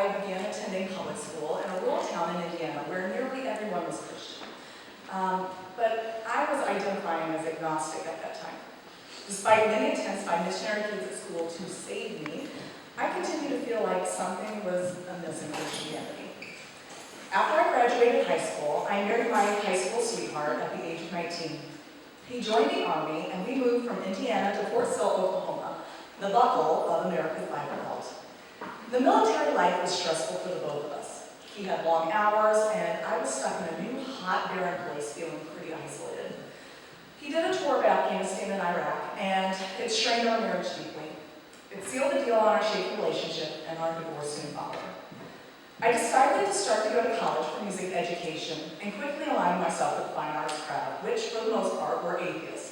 I began attending public school in a rural town in Indiana where nearly everyone was Christian. But I was identifying as agnostic at that time. Despite many attempts by missionary kids at school to save me, I continued to feel like something was amiss in Christianity. After I graduated high school, I married my high school sweetheart at the age of 19. He joined the Army, and we moved from Indiana to Fort Sill, Oklahoma, the buckle of America's Bible Belt. The military life was stressful for the both of us. He had long hours, and I was stuck in a new, hot, barren place feeling pretty isolated. He did a tour of Afghanistan and Iraq, and it strained our marriage deeply. It sealed the deal on our shaky relationship, and our divorce soon followed. I decided to start to go to college for music education and quickly aligned myself with the fine arts crowd, which for the most part were atheists.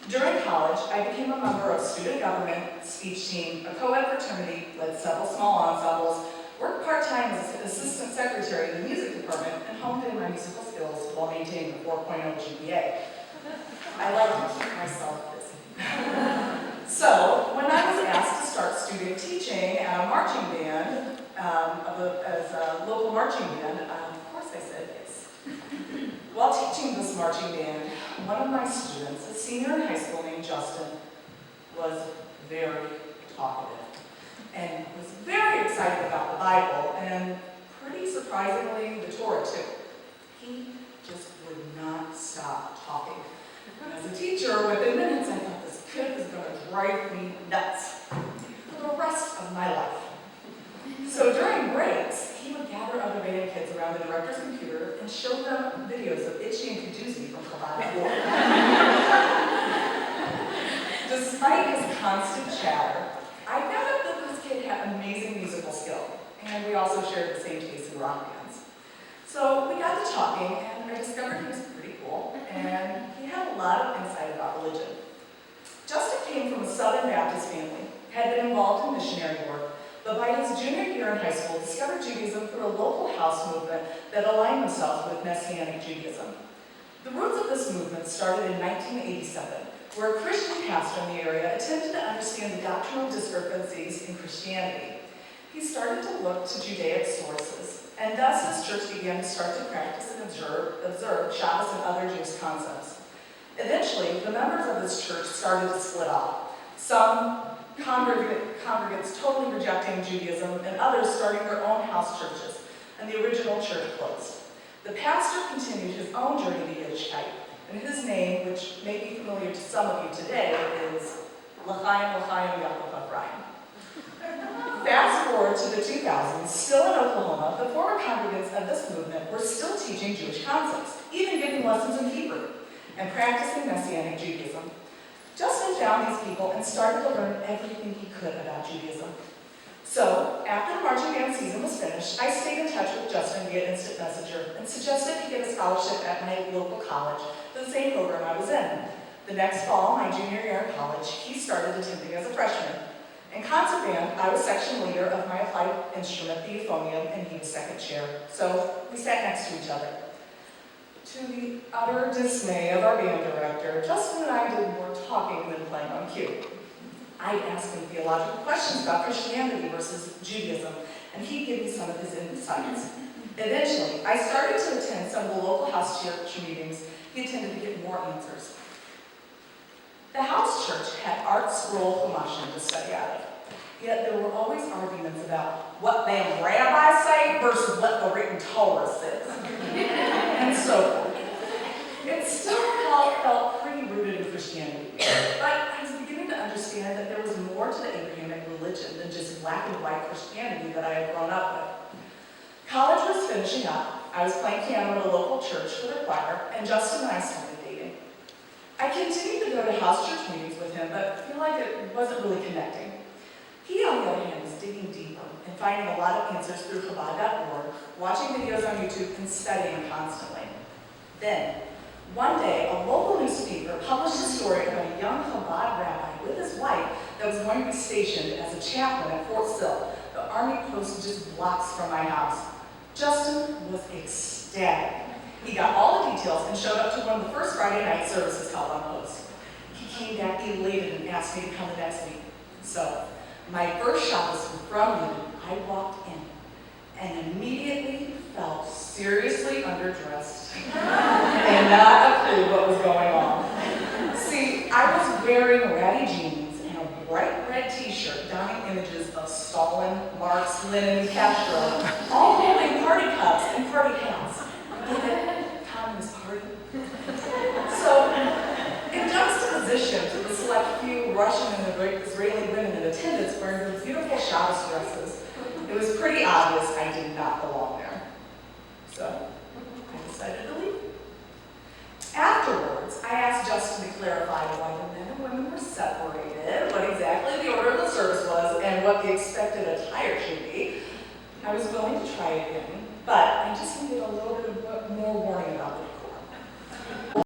During college, I became a member of student government, speech team, a co-ed fraternity, led several small ensembles, worked part-time as assistant secretary in the music department, and honed in my musical skills while maintaining a 4.0 GPA. I like to keep myself busy. So, when I was asked to start student teaching at a marching band, as a local marching band, of course I said yes. While teaching this marching band, one of my students, a senior in high school named Justin, was very talkative and was very excited about the Bible, and pretty surprisingly, the Torah too. He just would not stop talking. As a teacher, within minutes, I thought this kid was going to drive me nuts for the rest of my life. So during breaks, he would gather other band kids around the director's computer and show them videos of Itchy and Kuduzzi from Chabad. Despite his constant chatter, I found out that this kid had amazing musical skill, and we also shared the same taste in rock bands. So we got to talking, and I discovered he was pretty cool, and he had a lot of insight about religion. Justin came from a Southern Baptist family, had been involved in missionary work, but by his junior year in high school, discovered Judaism through a local house movement that aligned themselves with Messianic Judaism. The roots of this movement started in 1987, where a Christian pastor in the area attempted to understand the doctrinal discrepancies in Christianity. He started to look to Judaic sources, and thus his church began to start to practice and observe Shabbos and other Jewish concepts. Eventually, the members of this church started to split off. Some congregants totally rejecting Judaism, and others starting their own house churches, and the original church closed. The pastor continued his own journey to Yiddishkeit, and his name, which may be familiar to some of you today, is L'chaim L'chaim Yaakov Ephraim. Fast forward to the 2000s, still in Oklahoma, the former congregants of this movement were still teaching Jewish concepts, even giving lessons in Hebrew, and practicing Messianic Judaism. Justin found these people and started to learn everything he could about Judaism. So, after the marching band season was finished, I stayed in touch with Justin via instant messenger and suggested he get a scholarship at my local college for the same program I was in. The next fall, my junior year in college, he started attending as a freshman. In concert band, I was section leader of my applied instrument, the euphonium, and he was second chair. So, we sat next to each other. To the utter dismay of our band director, Justin and I did more talking than playing on cue. I'd ask him theological questions about Christianity versus Judaism, and he'd give me some of his insights. Eventually, I started to attend some of the local house church meetings. He attended to get more answers. The house church had art scroll Chumash to study out of, yet there were always arguments about what them rabbis say versus what the written Torah says, and so forth. It still felt pretty rooted in Christianity, but I was beginning to understand that there was more to the Abrahamic religion than just black and white Christianity that I had grown up with. College was finishing up. I was playing piano at a local church for the choir, and Justin and I started dating. I continued to go to house church meetings with him, but feel like it wasn't really connecting. He, on the other hand, was digging deeper and finding a lot of answers through Chabad.org, watching videos on YouTube, and studying constantly. Then, one day, a local newspaper published a story about a young Chabad rabbi with his wife that was going to be stationed as a chaplain at Fort Sill, the army post just blocks from my house. Justin was ecstatic. He got all the details and showed up to one of the first Friday night services held on post. He came back elated and asked me to come the next week. So, my first Shabbos from Ruth, I walked in, and immediately felt seriously underdressed and not a clue what was going on. See, I was wearing ratty jeans and a bright red t-shirt donning images of Stalin, Marx, Lenin, Castro, all holding party cups and party hats. Get it? Communist party. So, in juxtaposition to the select few Russian and Israeli women in attendance wearing those beautiful Shabbos dresses, it was pretty obvious I did not belong there. So, I decided to leave. Afterwards, I asked Justin to clarify why the men and women were separated, what exactly the order of the service was, and what the expected attire should be. I was willing to try it again, but I just needed a little bit more warning about the decor.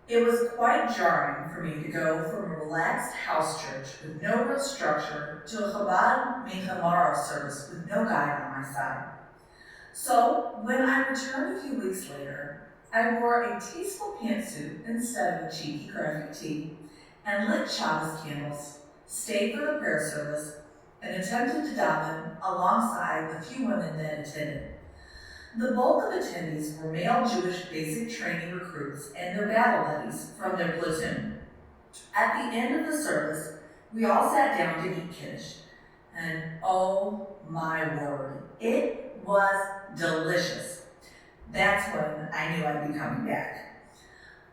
It was quite jarring for me to go from a relaxed house church with no real structure to a Chabad Mechamaro service with no guide on my side. So, when I returned a few weeks later, I wore a tasteful pantsuit instead of a cheeky graphic tee, and lit Shabbos candles, stayed for the prayer service, and attempted to daven alongside the few women that attended. The bulk of attendees were male Jewish basic training recruits and their battle buddies from their platoon. At the end of the service, we all sat down to eat kiddush, and oh my word, it was delicious. That's when I knew I'd be coming back.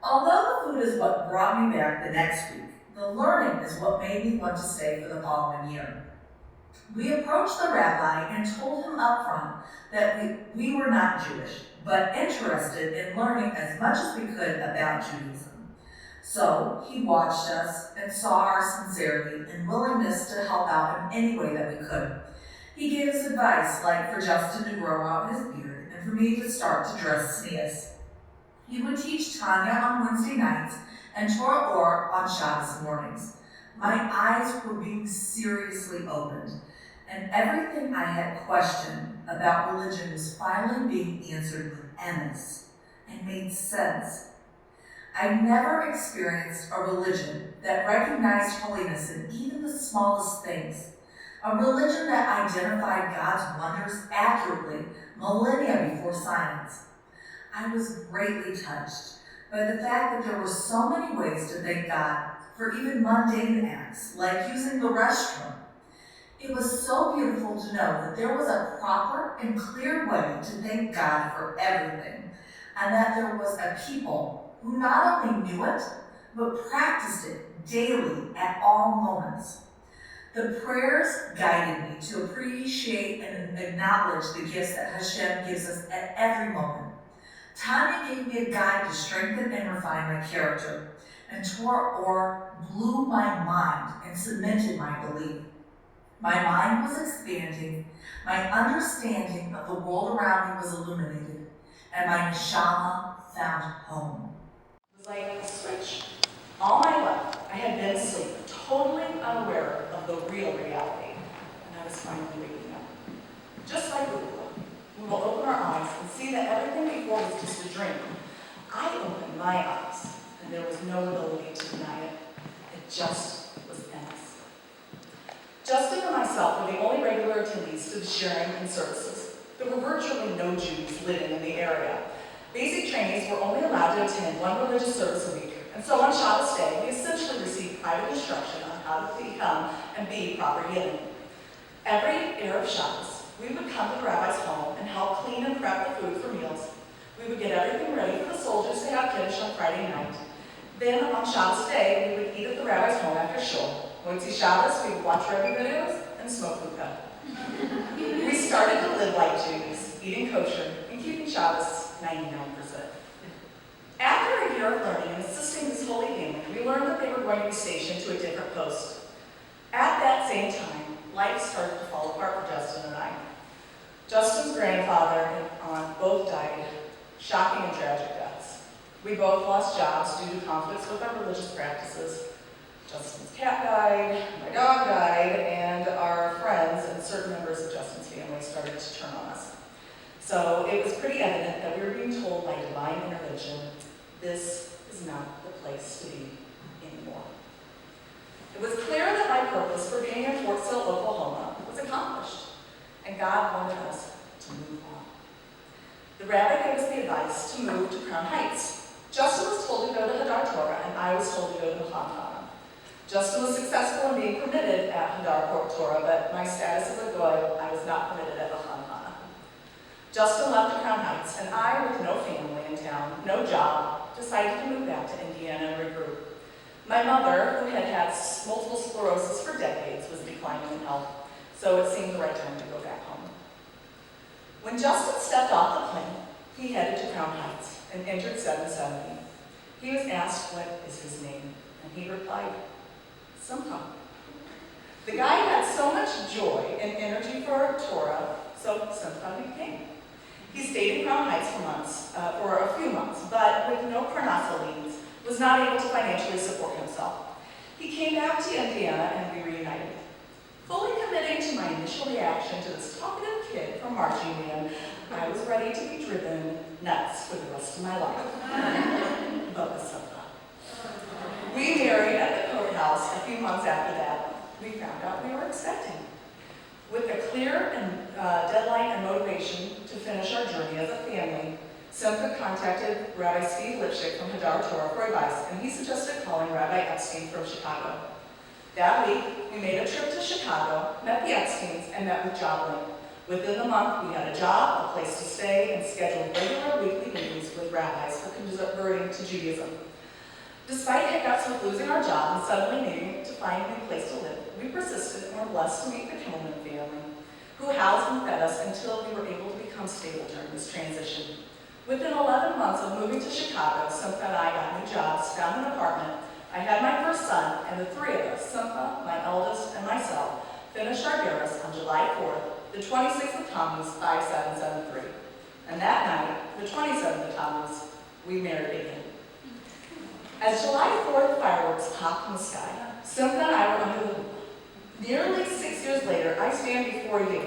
Although the food is what brought me back the next week, the learning is what made me want to stay for the following year. We approached the rabbi and told him up front that we were not Jewish, but interested in learning as much as we could about Judaism. So he watched us and saw our sincerity and willingness to help out in any way that we could. He gave us advice, like for Justin to grow out his beard and for me to start to dress sneas. He would teach Tanya on Wednesday nights and Torah Or on Shabbos mornings. My eyes were being seriously opened, and everything I had questioned about religion was finally being answered with emes and made sense. I never experienced a religion that recognized holiness in even the smallest things, a religion that identified God's wonders accurately millennia before science. I was greatly touched by the fact that there were so many ways to thank God for even mundane acts, like using the restroom. It was so beautiful to know that there was a proper and clear way to thank God for everything, and that there was a people who not only knew it, but practiced it daily at all moments. The prayers guided me to appreciate and acknowledge the gifts that Hashem gives us at every moment. Tanya gave me a guide to strengthen and refine my character, and Torah Or blew my mind and cemented my belief. My mind was expanding, my understanding of the world around me was illuminated, and my neshama found home. It was like a switch. All my life, I had been asleep, totally unaware of the real reality, and I was finally waking up. Just like Ruth, we will open our eyes and see that everything before was just a dream. I opened my eyes, and there was no ability to deny it. It just was endless. Justin and myself were the only regular attendees to the sharing and services. There were virtually no Jews living in the area. Basic trainees were only allowed to attend one religious service a week, and so on Shabbos day, we essentially received private instruction on how to become and be proper Yidden. Every Erev Shabbos, we would come to the rabbi's home and help clean and prep the food for meals. We would get everything ready for the soldiers to have kiddush on Friday night. Then on Shabbos day, we would eat at the rabbi's home after shul. Moitzi Shabbos, we would watch Rebbe videos and smoke hookah. We started to live like Jews, eating kosher and keeping Shabbos 99%. After a year of learning and assisting this holy family, we learned that they were going to be stationed to a different post. At that same time, life started to fall apart for Justin and I. Justin's grandfather and aunt both died shocking and tragic deaths. We both lost jobs due to conflicts with our religious practices. Justin's cat died, my dog died, and our friends and certain members of Justin's family started to turn on us. So it was pretty evident that we were being told by divine intervention, this is not the place to be anymore. It was clear that my purpose for being in Fort Sill, Oklahoma was accomplished, and and God wanted us to move on. The rabbi gave us the advice to move to Crown Heights. Justin was told to go to Hadar Torah, and I was told to go to Mecham. Justin was successful in being permitted at Hadar Torah, but my status as a goy, I was not permitted at Mecham. Justin left to Crown Heights, and I, with no family in town, no job, decided to move back to Indiana and regroup. My mother, who had had multiple sclerosis for decades, was declining in health, so it seemed the right time to go back home. When Justin stepped off the plane, he headed to Crown Heights and entered 770. He was asked what is his name, and he replied, Simcha. The guy had so much joy and energy for Torah, so Simcha became. He stayed in Crown Heights for a few months, but with no parnasa liens, was not able to financially support himself. He came back to Indiana and we reunited. Fully committing to my initial reaction to this talkative kid from marching band, I was ready to be driven nuts for the rest of my life. But with Simcha. We married at the courthouse a few months after that. We found out we were expecting. With a clear deadline and motivation to finish our journey as a family, Simcha contacted Rabbi Steve Lipschick from Hadar Torah for advice, and he suggested calling Rabbi Epstein from Chicago. That week, we made a trip to Chicago, met the Epsteins, and met with JobLink. Within the month, we had a job, a place to stay, and scheduled regular weekly meetings with rabbis for converting to Judaism. Despite hiccups with losing our job and suddenly needing to find a new place to live, we persisted and were blessed to meet the Kimmelman family, who housed and fed us until we were able to become stable during this transition. Within 11 months of moving to Chicago, Simcha and I got new jobs, found an apartment. I had my first son, and the three of us, Simcha, my eldest, and myself, finished our garris on July 4th, the 26th of Tammuz, 5773. And that night, the 27th of Tammuz, we married again. As July 4th fireworks popped in the sky, Simcha and I were under the hoop. Nearly 6 years later, I stand before you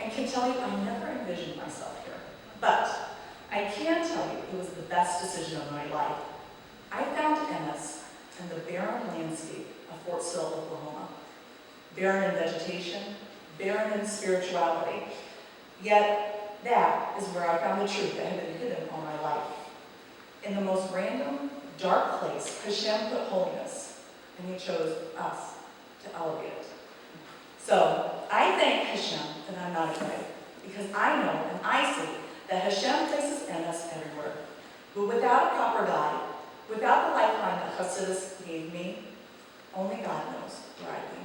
and can tell you I never envisioned myself here. But I can tell you it was the best decision of my life. I found Ennis and the barren landscape of Fort Sill, Oklahoma. Barren in vegetation, barren in spirituality. Yet that is where I found the truth that had been hidden all my life. In the most random, dark place, Hashem put holiness, and He chose us to elevate it. So I thank Hashem that I'm not afraid, because I know and I see that Hashem places Ennis everywhere. But without a proper guide, without the lifeline that Hasidus gave me, only God knows where I'd be.